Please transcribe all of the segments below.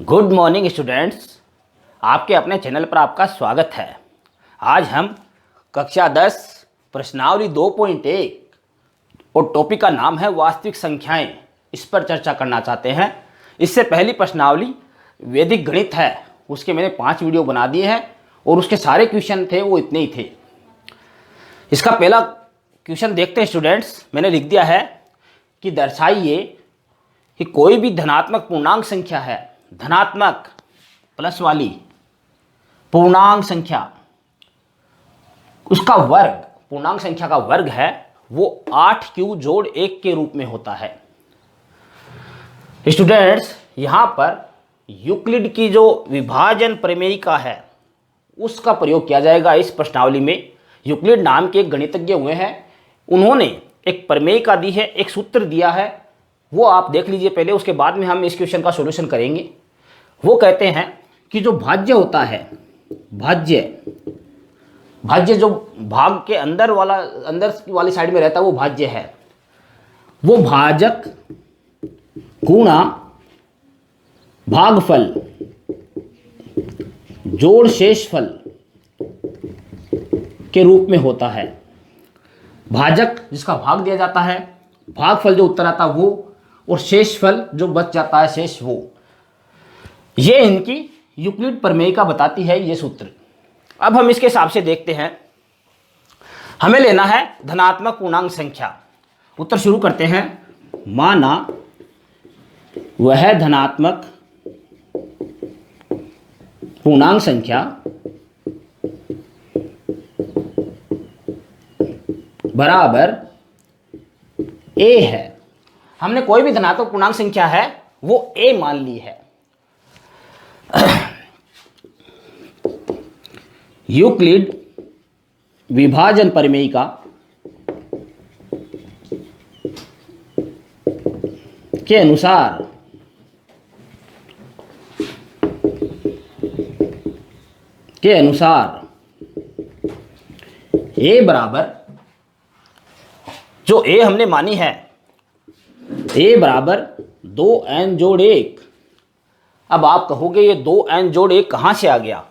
Good morning students, आपके अपने channel पर आपका स्वागत है। आज हम कक्षा 10 प्रश्नावली 2.1 और टॉपिक का नाम है वास्तविक संख्याएं, इस पर चर्चा करना चाहते हैं। इससे पहली प्रश्नावली वैदिक गणित है, उसके मैंने 5 वीडियो बना दिए हैं और उसके सारे क्वेश्चन थे वो इतने ही थे। इसका पहला क्वेश्चन देखते हैं स्टूडेंट्स। मैंने लिख दिया है कि दर्शाइए कि कोई भी धनात्मक पूर्णांक संख्या है, धनात्मक प्लस वाली पूर्णांक संख्या, उसका वर्ग, पूर्णांक संख्या का वर्ग है वो 8q जोड़ 1 के रूप में होता है। स्टूडेंट्स, यहां पर यूक्लिड की जो विभाजन प्रमेयिका है उसका प्रयोग किया जाएगा इस प्रश्नावली में। यूक्लिड नाम के एक गणितज्ञ हुए हैं, उन्होंने एक प्रमेयिका दी है, एक सूत्र दिया है, वो आप देख लीजिए पहले, उसके बाद में हम इस क्वेश्चन का सॉल्यूशन करेंगे। वो कहते हैं कि जो भाज्य होता है, भाज्य जो भाग के अंदर वाली साइड में रहता है वो भाज्य है, वो भाजक गुणा भागफल जोड़ शेषफल के रूप में होता है। भाजक जिसका भाग दिया जाता है, भागफल जो उत्तर आता है वो, और शेषफल जो बच जाता है शेष वो। ये इनकी यूक्लिड प्रमेयिका बताती है ये सूत्र। अब हम इसके हिसाब से देखते हैं। हमें लेना है धनात्मक पूर्णांक संख्या। उत्तर शुरू करते हैं। माना वह धनात्मक पूर्णांक संख्या बराबर a है। हमने कोई भी धनात्मक पूर्णांक संख्या है वो a मान ली है। यूक्लिड विभाजन प्रमेयिका के अनुसार a बराबर, जो a हमने मानी है, a बराबर 2n जोड़ 1। अब आप कहोगे ये 2n जोड़ 1 कहाँ से आ गया?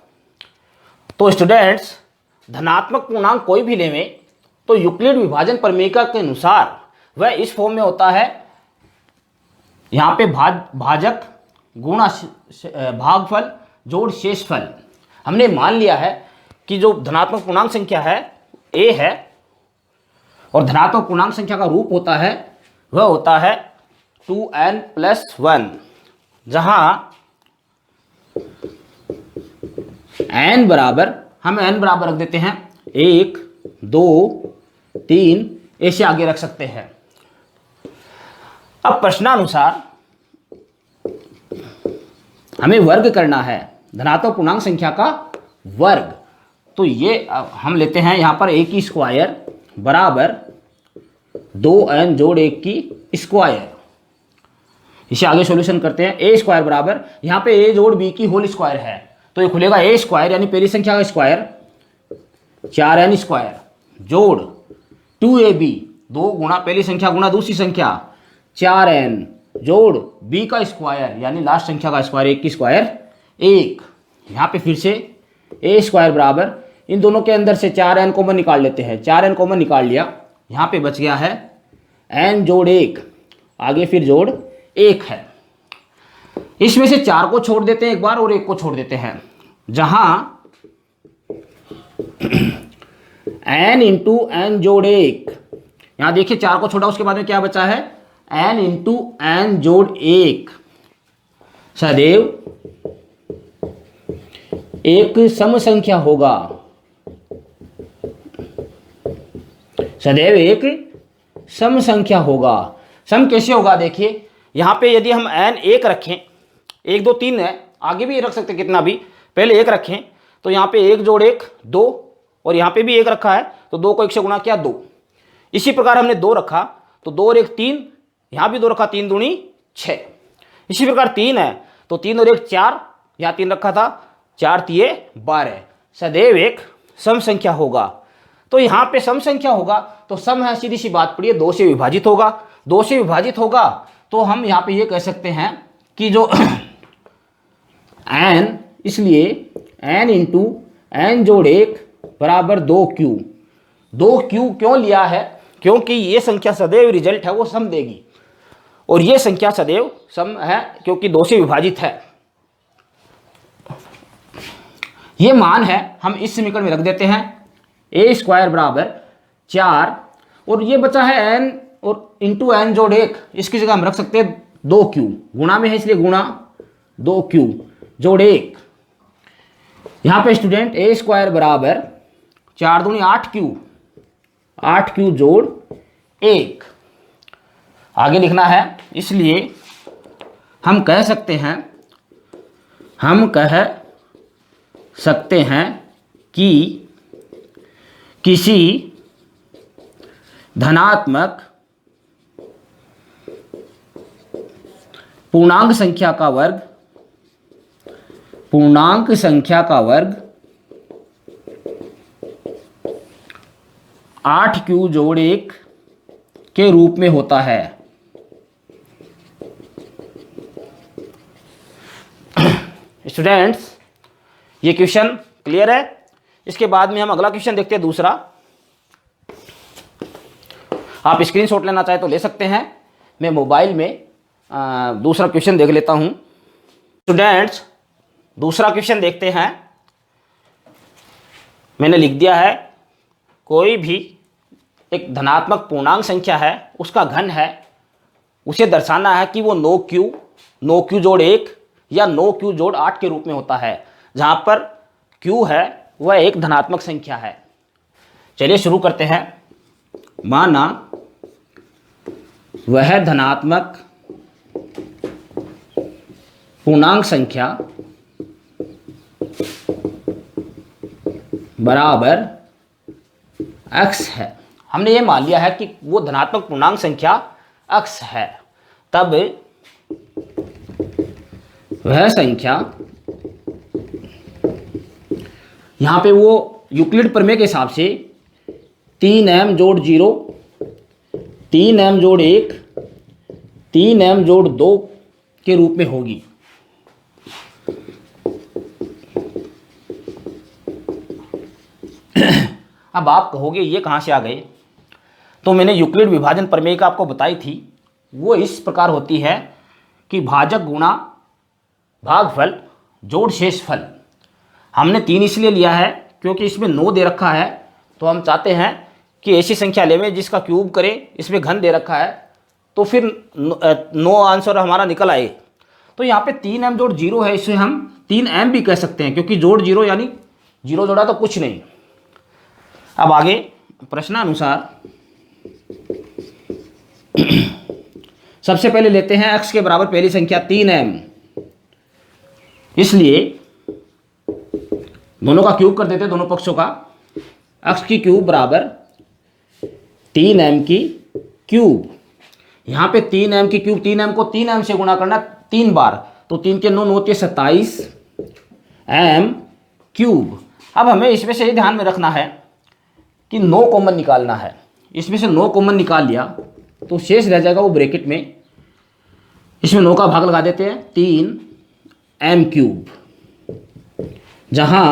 तो स्टूडेंट्स, धनात्मक पूर्णांक कोई भी लेवें तो यूक्लिड विभाजन प्रमेयिका के अनुसार वह इस फॉर्म में होता है। यहाँ पे भाजक गुणा भागफल जोड़ शेषफल। हमने मान लिया है कि जो धनात्मक पूर्णांक संख्या है a है, और धनात्मक पूर्णांक संख्या का रूप होता है वह होता है 2n+1, जहां n बराबर, हम n बराबर रख देते हैं 1, 2, 3, ऐसे आगे रख सकते हैं। अब प्रश्नानुसार हमें वर्ग करना है, धनात्मक पूर्णांक संख्या का वर्ग। तो ये हम लेते हैं यहाँ पर a की स्क्वायर बराबर 2n जोड़ 1 की स्क्वायर। इसे आगे सॉल्यूशन करते हैं। a स्क्वायर बराबर, यहाँ पे a जोड़ b की होल स्क्वायर है, तो ये खुलेगा a स्क्वायर यानी पहली संख्या का स्क्वायर 4n स्क्वायर जोड़ 2ab, 2 गुणा पहली संख्या गुणा दूसरी संख्या 4n जोड़ b का स्क्वायर यानी लास्ट संख्या का स्क्वायर 1 की स्क्वायर 1। यहाँ पे फिर से a स्क्वायर बराबर, इन दोनों के अंदर से 4n कॉमन निकाल लेते हैं, 4n कॉमन निकाल लिया, यहाँ पे बच गया है n जोड़ 1, आगे फिर जोड़ 1 है। इसमें से 4 को छोड़ देते हैं एक बार और 1 को छोड़ देते हैं, जहां n इंटू n जोड़ 1, यहां देखिए 4 को छोड़ा, उसके बाद में क्या बचा है n इंटू n जोड़ 1। सदैव एक सम संख्या होगा, सदैव एक सम संख्या होगा। सम कैसे होगा? देखिए यहाँ पे यदि हम n 1 रखें, 1 2 3 है, आगे भी रख सकते कितना भी, पहले 1 रखें तो यहाँ पे 1 जोड़ 1 2, और यहाँ पे भी 1 रखा है तो 2 को 1 से गुणा किया 2। इसी प्रकार हमने 2 रखा तो 2 और 1 3, यहाँ भी 2 रखा, 3 दूनी 6। इसी प्रकार 3 है तो 3 और 1 4, यहाँ 3 रखा था, 4 3 12। सदैव एक सम संख्या होगा। तो यहाँ पे सम संख्या होगा तो सम है, सीधी सी बात पड़ी है, 2 से विभाजित होगा। 2 से विभाजित होगा तो हम यहाँ पे ये कह सकते हैं कि जो n, इसलिए n इंटू n जोड़ 1 बराबर 2q। 2q क्यों लिया है? क्योंकि ये संख्या सदैव रिजल्ट है वो सम देगी, और ये संख्या सदैव सम है क्योंकि 2 से विभाजित है। ये मान है, हम इस समीकरण में रख देते हैं a स्क्वायर बराबर 4, और ये बचा है n और इंटू n जोड़ 1, इसकी जगह हम रख सकते हैं 2q, गुणा में है इसलिए गुणा 2q जोड़ 1। यहाँ पे स्टूडेंट a स्क्वायर बराबर 4 दूनी 8q, 8q जोड़ 1 आगे लिखना है। इसलिए हम कह सकते हैं कि किसी धनात्मक पूर्णांक संख्या का वर्ग 8q जोड़ 1 के रूप में होता है। स्टूडेंट्स, ये क्वेश्चन क्लियर है? इसके बाद में हम अगला क्वेश्चन देखते हैं, दूसरा। आप स्क्रीनशॉट लेना चाहे तो ले सकते हैं, मैं मोबाइल में दूसरा क्वेश्चन देख लेता हूं। स्टूडेंट्स, दूसरा क्वेश्चन देखते हैं। मैंने लिख दिया है, कोई भी एक धनात्मक पूर्णांक संख्या है, उसका घन है, उसे दर्शाना है कि वो 9q जोड़ 1 या 9q जोड़ 8 के रूप में होता है, जहां पर q है वह एक धनात्मक संख्या है। चलिए शुरू करते हैं। माना वह धनात्मक पूर्णांक संख्या बराबर x है। हमने ये मान लिया है कि वो धनात्मक पूर्णांक संख्या x है, तब वह संख्या, यहां पे वो यूक्लिड प्रमेय के हिसाब से 3m जोड़ 0, 3m जोड़ 1, 3m जोड़ 2 के रूप में होगी। अब आप कहोगे ये कहाँ से आ गए? तो मैंने यूक्लिड विभाजन प्रमेय का आपको बताई थी, वो इस प्रकार होती है कि भाजक गुणा भागफल जोड़ शेषफल। हमने 3 इसलिए लिया है क्योंकि इसमें 9 दे रखा है, तो हम चाहते हैं कि ऐसी संख्या लेवें जिसका क्यूब करें, इसमें घन दे रखा है, तो फिर 9 आंसर हमारा निकल आए। तो यहाँ पे 3m जोड़ 0 है, इसे हम 3m भी कह सकते हैं, क्योंकि जोड़ 0 यानी 0 जोड़ा तो कुछ नहीं। अब आगे प्रश्नानुसार सबसे पहले लेते हैं x के बराबर पहली संख्या 3m, इसलिए दोनों का क्यूब कर देते हैं, दोनों पक्षों का। x की क्यूब बराबर 3m की क्यूब। यहाँ पे 3m की क्यूब, 3m को 3m से गुणा करना 3 बार, तो 3 के 9 होती है 27 m क्यूब। अब हमें इसमें से ये ध्यान में रखना है कि 9 कॉमन निकालना है। इसमें से 9 कॉमन निकाल लिया तो शेष रह जाएगा वो ब्रैकेट में, इसमें 9 का भाग लगा देते हैं, 3m क्यूब। जहां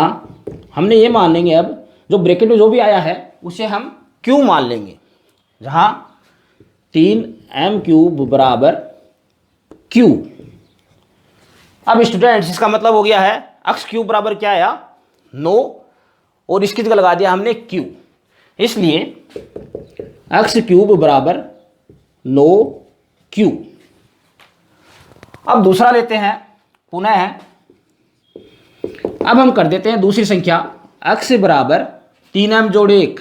हमने ये मान लेंगे, अब जो ब्रैकेट में जो भी आया है उसे हम क्यू मान लेंगे, जहां 3m क्यूब बराबर क्यू। अब स्टूडेंट्स, इसका मतलब हो गया है x क्यूब बराबर क्या आया? 9, और इसकी जगह लगा दिया हमने q, इसलिए x क्यूब बराबर 9q। अब दूसरा लेते हैं पुनः, अब हम कर देते हैं दूसरी संख्या x बराबर 3m जोड़ 1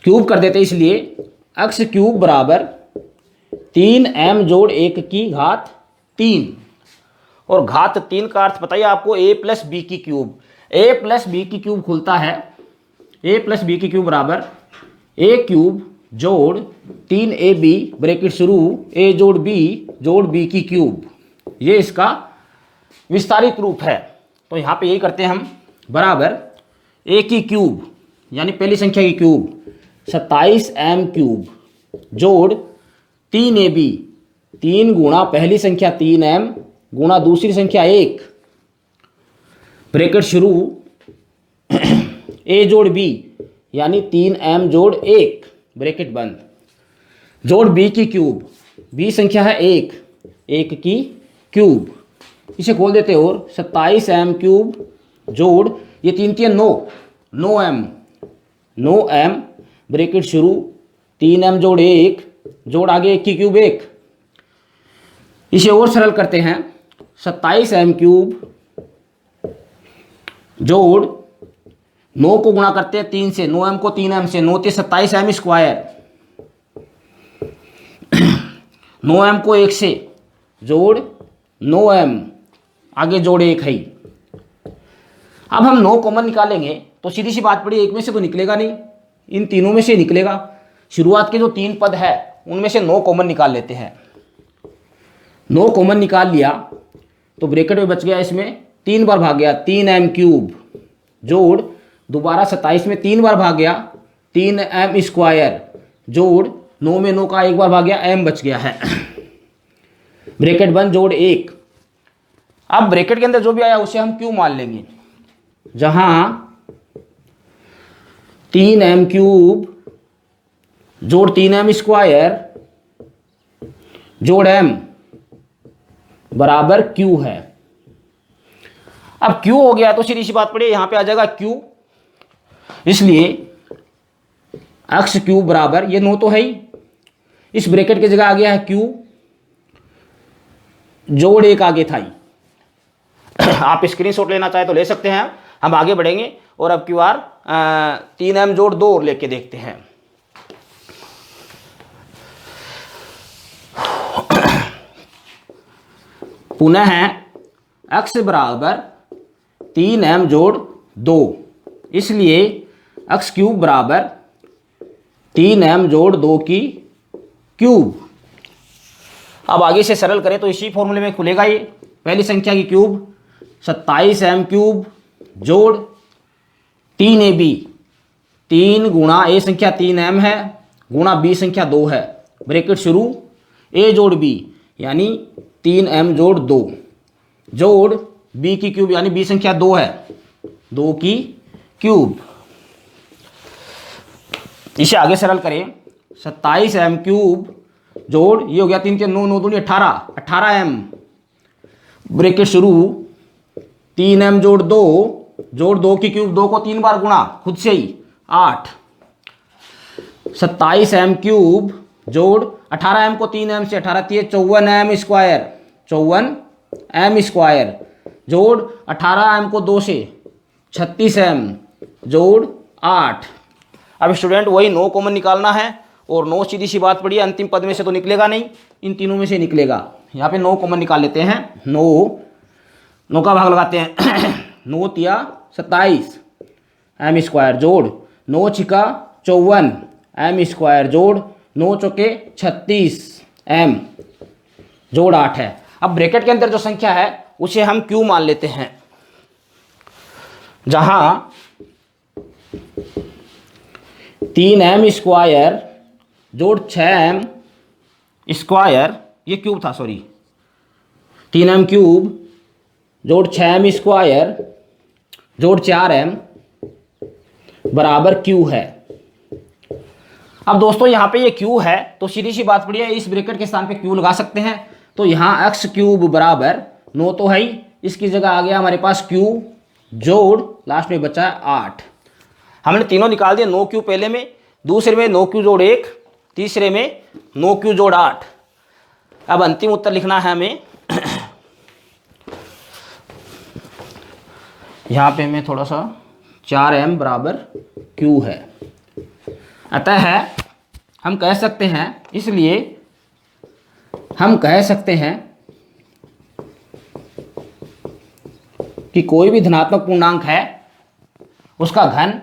क्यूब कर देते हैं, इसलिए x क्यूब बराबर 3m जोड़ 1 की घात 3, और घात 3 का अर्थ बताइए आपको, a प्लस बी की क्यूब। a प्लस बी की क्यूब खुलता है, a प्लस बी की क्यूब बराबर a क्यूब जोड़ 3ab ब्रैकेट शुरू a जोड़ b की क्यूब। ये इसका विस्तारित रूप है। तो यहाँ पे यही करते हैं हम, बराबर a की क्यूब यानी पहली संख्या की क्यूब 27m क्यूब जोड़ 3ab 3 गुणा पहली संख्या 3m गुणा दूसरी संख्या 1, ब्रैकेट शुरू, a जोड़ b यानी 3m जोड़ 1, ब्रैकेट बंद, जोड़ b की क्यूब, b संख्या है 1 की क्यूब, इसे खोल देते और 27m क्यूब जोड़ ये 3 3 9m, ब्रैकेट शुरू, 3m जोड़ 1 जोड़ आगे 1 की क्यूब 1, इसे और सरल करते हैं, 27m क्यूब जोड़ 9 को गुणा करते हैं 3 से, 9m को 3m से, 9 × 27m स्क्वायर, 9m को 1 से जोड़ 9m आगे जोड़ 1 है। अब हम 9 कॉमन निकालेंगे तो सीधी सी बात पड़ी, एक में से तो निकलेगा नहीं, इन तीनों में से निकलेगा। शुरुआत के जो 3 पद है उनमें से 9 कॉमन निकाल लेते हैं। 9 कॉमन निकाल लिया तो ब्रैकेट में बच गया, इसमें 3 बार भाग गया 3m क्यूब जोड़ दोबारा 27 में 3 बार भाग गया 3m स्क्वायर जोड़ 9 में 9 का 1 बार भाग गया, m बच गया है, ब्रैकेट बंद, जोड़ 1। अब ब्रैकेट के अंदर जो भी आया उसे हम क्यू मान लेंगे, जहां 3m क्यूब जोड़ 3m स्क्वायर जोड़ m बराबर q है। अब q हो गया तो सीधी सी बात पड़ी, यहां पे आ जाएगा q, इसलिए x क्यूब बराबर, ये 9 तो है ही, इस ब्रैकेट की जगह आ गया है q जोड़ 1 आगे था ही। आप स्क्रीनशॉट लेना चाहे तो ले सकते हैं। हम आगे बढ़ेंगे और अब QR 3m जोड़ 2 और लेके देखते हैं। पुनः है x बराबर 3m जोड़ 2, इसलिए x क्यूब बराबर 3m जोड़ 2 की क्यूब। अब आगे से सरल करें तो इसी फॉर्मूले में खुलेगा ये, पहली संख्या की क्यूब 27m क्यूब जोड़ 3ab, 3 गुणा a संख्या 3m है गुणा b संख्या 2 है, ब्रैकेट शुरू, a जोड़ b यानी 3m जोड़ 2 जोड़ b की क्यूब यानी b संख्या 2 है, 2 की क्यूब। इसे आगे सरल करें, 27m क्यूब जोड़ ये हो गया 3 के 9 9 दूनी 18m, ब्रैकेट शुरू, 3m जोड़ 2 जोड़ 2 की क्यूब, 2 को 3 बार गुणा खुद से ही 8, 27m क्यूब जोड़ 18m को 3m से, 18 3 54m स्क्वायर, 54m स्क्वायर जोड़ 18m को 2 से 36m जोड़ 8। अब स्टूडेंट वही 9 कॉमन निकालना है और 9 सीधी सी बात पड़ी है, अंतिम पद में से तो निकलेगा नहीं, इन तीनों में से निकलेगा। यहाँ पे 9 कॉमन निकाल लेते हैं, 9 का भाग लगाते हैं 9 तिया 27 m स्क्वायर जोड़ 9 छिका 54 m स्क्वायर जोड़ 9 चौके 36 m जोड़ 8 है। अब ब्रैकेट के अंदर जो संख्या है उसे हम q मान लेते हैं, जहां 3m स्क्वायर जोड़ 6m स्क्वायर, ये क्यूब था सॉरी, 3m क्यूब जोड़ 6m स्क्वायर जोड़ 4m बराबर q है। अब दोस्तों यहाँ पे ये q है तो सीधी सी बात पड़ी है, इस ब्रैकेट के स्थान पे q लगा सकते हैं। तो यहाँ x क्यूब बराबर 9 तो है ही, इसकी जगह आ गया हमारे पास q जोड़ लास्ट में बचा है 8। हमने तीनों निकाल दिए, 9q पहले में, दूसरे में 9q जोड़ 1, तीसरे में 9q जोड़ 8। अब अंतिम उत्तर लिखना है हमें। यहाँ पे हमें थोड़ा सा 4m बराबर q है, अतः है हम कह सकते हैं, इसलिए हम कह सकते हैं कि कोई भी धनात्मक पूर्णांक है उसका घन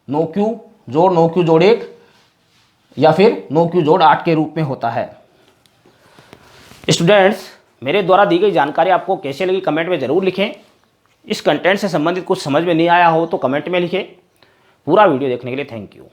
9q जोड़ 9q जोड़ 1 या फिर 9q जोड़ 8 के रूप में होता है। स्टूडेंट्स, मेरे द्वारा दी गई जानकारी आपको कैसे लगी कमेंट में ज़रूर लिखें। इस कंटेंट से संबंधित कुछ समझ में नहीं आया हो तो कमेंट में लिखें। पूरा वीडियो देखने के लिए थैंक यू।